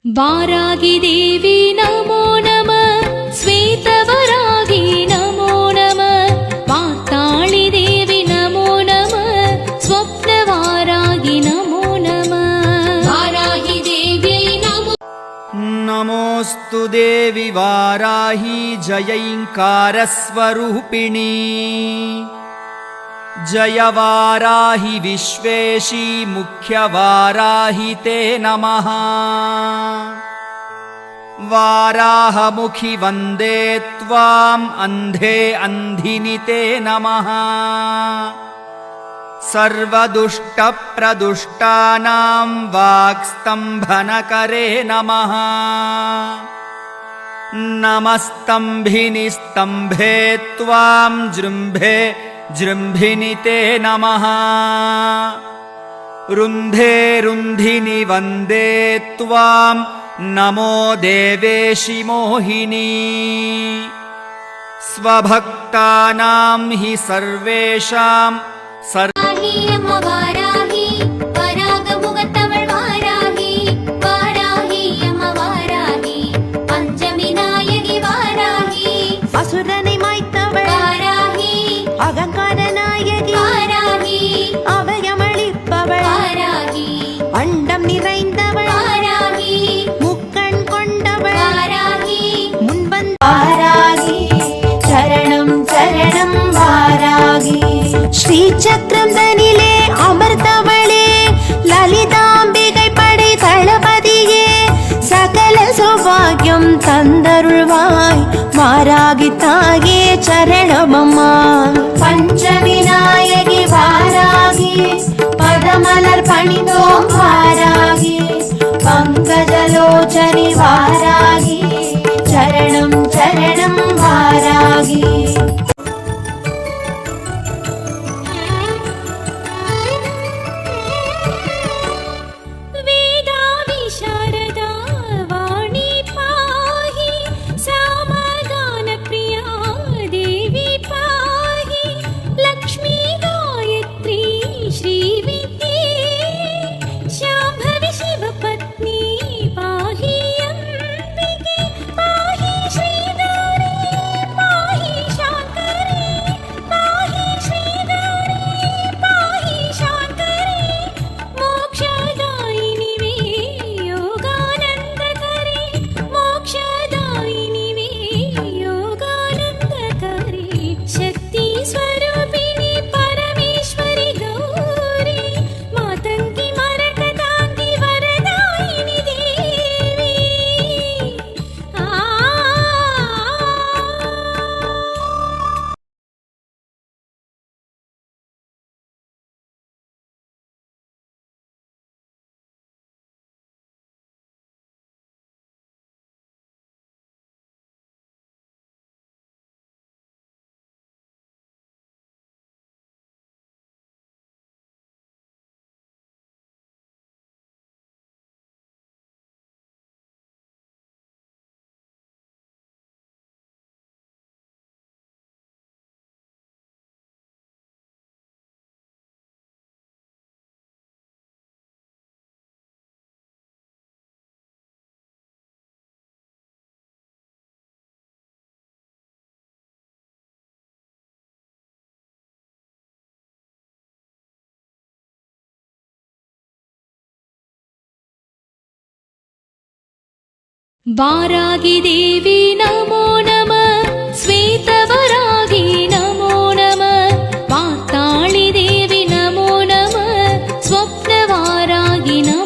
वारागी देवी नमो नमः, श्वेतवरागी नमो नमः, पाताळी देवी नमो नमः, स्वप्नवारागी नमो नमः। वाराही देवी नमो नमोऽस्तु देवी वाराही जयैङ्कारस्वरूपिणी जय वाराहि विश्वेशी मुख्यवाराहि ते नमः। वाराहमुखि वन्दे त्वाम् अन्धे अन्धिनि ते नमः। सर्वदुष्टप्रदुष्टानां वाक्स्तम्भनकरे नमः। नमस्तम्भिनि स्तम्भे त्वां जृम्भे जृम्भिनि ते नमः। रुन्धे रुन्धिनि वन्दे त्वां नमो देवेशि मोहिनी। स्वभक्तानां हि सर्वेषां அகங்காரநாயகி வாராகி, அபயமளிப்பவள் வாராகி, அண்டம் நிறைந்தவள் வாராகி, முக்கண் கொண்டவள் வாராகி, முன்வந்த வாராகி, சரணம் சரணம் வாராகி. ஸ்ரீசக்கரம் தனிலே அமர்ந்தவளே, லலிதாம்பிகை படை தளபதியே, சகல சௌபாகியம் தந்தருள்வாய் வாராகி தாயே சரணமம்மா. பஞ்சமி நாயகி வாராகி, பதமலர் பணிந்தோம் வாராகி, பங்கஜலோச்சனி வாராகி, சரணம் சரணம் வாராகி. वारागी देवी नमो नमः, श्वेतवरागी नमो नमः, पाताळी देवी नमो नमः, स्वप्नवारागी नमः।